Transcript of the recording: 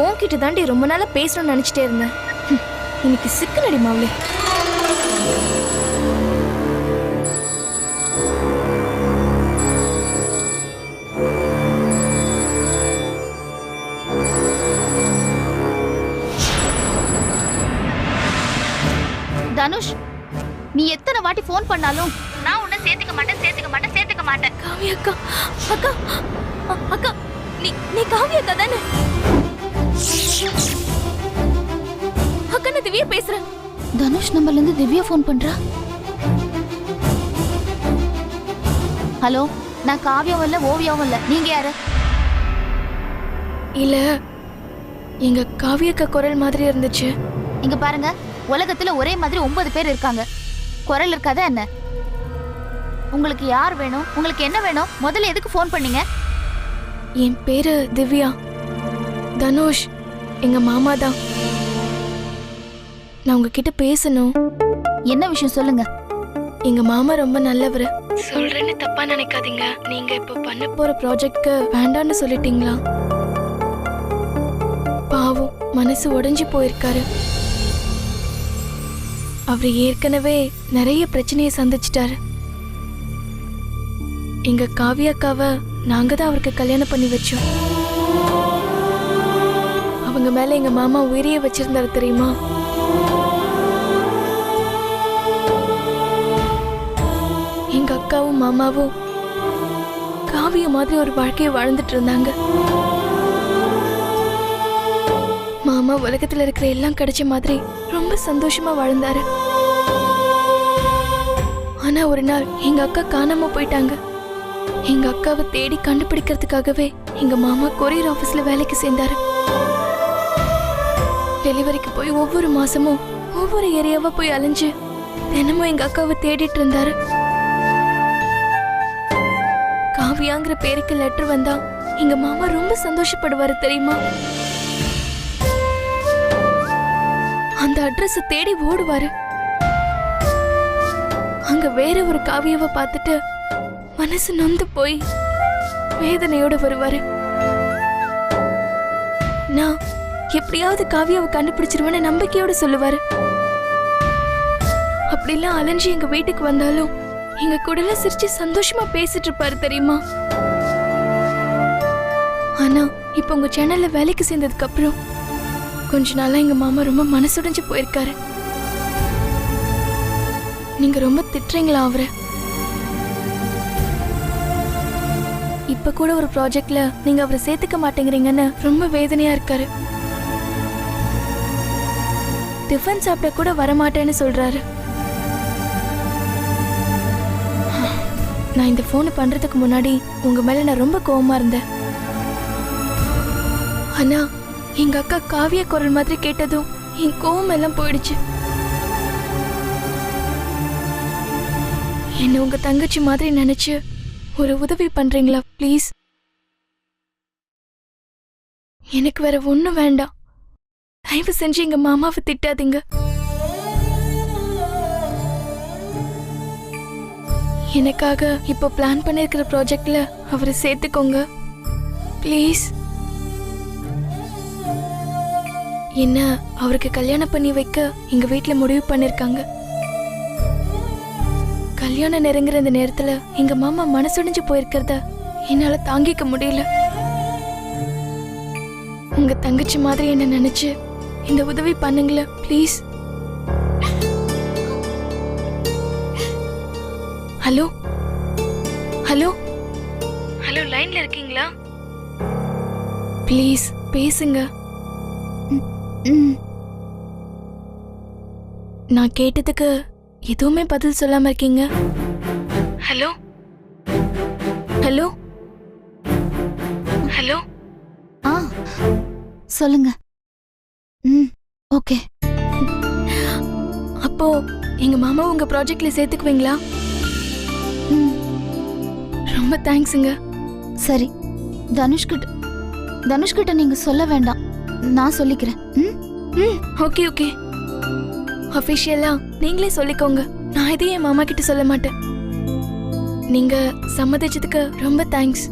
உன்கிட்ட தாண்டி ரொம்ப நாளா பேசணும்னு நினைச்சிட்டே இருந்தேன். இன்னைக்கு சிக்கனடி மாவுளே. தனுஷ், நீ எத்தனை வாட்டி போன் பண்ணாலும் நான் உன்னை சேர்த்துக்க மாட்டேன். காவியா அக்கா, அக்கா, அக்கா, நீ காவியா அக்கா தானே? அக்கா, நான் திவ்யா பேசுறேன். தனுஷ் நம்பர்ல இருந்து திவ்யா போன் பண்றா. ஹலோ, நான் காவியாவும் இல்ல ஓவியாவும் இல்ல. நீங்க யாரு? இல்ல, எங்க காவியா அக்கா குரல் மாதிரி இருந்துச்சு. இங்க பாருங்க, உலகத்துல ஒரே மாதிரி 9 பேர் இருக்காங்க. குரல் இருக்காதா என்ன? உங்களுக்கு யார் வேணும்? உங்களுக்கு என்ன வேணும்? முதல்ல எதுக்கு போன் பண்ணீங்க? என் பேரு திவ்யா. தனுஷ் எங்க மாமா தான். நான் உங்ககிட்ட பேசணும். என்ன விஷயம் சொல்லுங்க. எங்க மாமா ரொம்ப நல்லவர். சொல்றேன்னு தப்பா நினைக்காதீங்க. நீங்க இப்ப பண்ண போற ப்ராஜெக்ட்க்கு வேண்டான்னு சொல்லிட்டீங்களா? பாவம், மனசு உடைஞ்சு போயிருக்காரு. அவர் ஏற்கனவே நிறைய பிரச்சனையை சந்திச்சிட்டாரு. எங்க காவியாக்காவை நாங்க தான் அவருக்கு கல்யாணம் பண்ணி வச்சோம். அவங்க மேல எங்க மாமா உயிரையே வச்சிருந்தாரு தெரியுமா? எங்க அக்காவும் மாமாவும் காவிய மாதிரி ஒரு வாழ்க்கையை வாழ்ந்துட்டு இருந்தாங்க. மாமா உலகத்துல இருக்கிற எல்லாம் கிடைச்ச மாதிரி ரொம்ப சந்தோஷமா வாழ்ந்தாரு. ஆனா ஒரு நாள் எங்க அக்கா காணாம போயிட்டாங்க. எங்க அக்காவை தேடி கண்டுபிடிக்கிறதுக்காகவே எங்க மாமா கொரியர் ஆபீஸ்ல வேலைக்கு சேர்ந்தாரு. டெலிவரிக்கு போய் ஒவ்வொரு மாசமும் ஒவ்வொரு ஏரியாவா போய் அலைஞ்சு தினமும் எங்க அக்காவை தேடிட்டு இருந்தாரு. காவியாங்கிற பேருக்கு லெட்டர் வந்தா எங்க மாமா ரொம்ப சந்தோஷப்படுவாரு தெரியுமா? அந்த அட்ரஸ் தேடி ஓடுவாரு. அங்க வேற ஒரு காவியாவை பார்த்துட்டு மனசு நொந்து போய் வேதனையோட வருவாரு. நான் எப்படியாவது காவியாவை கண்டுபிடிச்சிருவேன்னு நம்பிக்கையோட சொல்லுவாரு. அப்படிலாம் அலைஞ்சு எங்க வீட்டுக்கு வந்தாலும் எங்க கூடல சிரிச்சு சந்தோஷமா பேசிட்டு இருப்பாரு தெரியுமா? ஆனா இப்ப உங்க சேனல்ல வேலைக்கு சேர்ந்ததுக்கு அப்புறம் கொஞ்ச நாளா எங்க மாமா ரொம்ப மனசுடைஞ்சு போயிருக்காரு. நீங்க ரொம்ப திட்டுறீங்களா அவரை? இப்ப கூட ஒரு ப்ராஜெக்ட்ல நீங்க அவரை சேர்த்துக்க மாட்டேங்கிறீங்கன்னு ரொம்ப வேதனையா இருக்காரு. டிஃபன் சாப்பிட கூட வரமாட்டேன்னு சொல்றாரு. நான் இந்த போன் பண்றதுக்கு முன்னாடி உங்க மேல நான் ரொம்ப கோவமா இருந்தேன். ஆனா எங்க அக்கா காவிய குரல் மாதிரி கேட்டதும் என் கோவம் எல்லாம் போயிடுச்சு. என்ன உங்க தங்கச்சி மாதிரி நினைச்சு ஒரு உதவி பண்றீங்களா ப்ளீஸ்? எனக்கு வேற ஒண்ணும் வேண்டாம். தயவு செஞ்சு எங்க மாமாவை திட்டாதீங்க. எனக்காக இப்போ பிளான் பண்ணிருக்கிற ப்ராஜெக்ட்ல அவரை சேர்த்துக்கோங்க ப்ளீஸ். என்ன அவருக்கு கல்யாணம் பண்ணி வைக்க எங்க வீட்டுல முடிவு பண்ணிருக்காங்க. கல்யாணம் நெருங்குற இந்த நேரத்துல எங்க மாமா மனசுடைஞ்சு போயிருக்கிறத என்னால தாங்கிக்க முடியல. உங்க தங்கச்சி மாதிரி என்ன நினைச்சு இந்த உதவி பண்ணுங்கள ப்ளீஸ். ஹலோ ஹலோ ஹலோ, லைன்ல இருக்கீங்களா? ப்ளீஸ் பேசுங்க. நான் கேட்டதுக்கு எதுவுமே பதில் சொல்லாம இருக்கீங்க. Hello hello hello. சொல்லுங்க. ஓகே. அப்போ எங்க மாமா உங்க ப்ராஜெக்ட்ல சேர்த்துக்குவீங்களா? ரொம்ப தேங்க்ஸுங்க. சரி, தனுஷ்கிட்ட நீங்க சொல்ல வேண்டாம், நான் சொல்லிக்கிறேன். Okay okay. அஃபிஷியலா நீங்களே சொல்லிக்கோங்க. நான் இதையும் என் மாமா கிட்ட சொல்ல மாட்டேன். நீங்க சம்மதிச்சதுக்கு ரொம்ப தேங்க்ஸ்.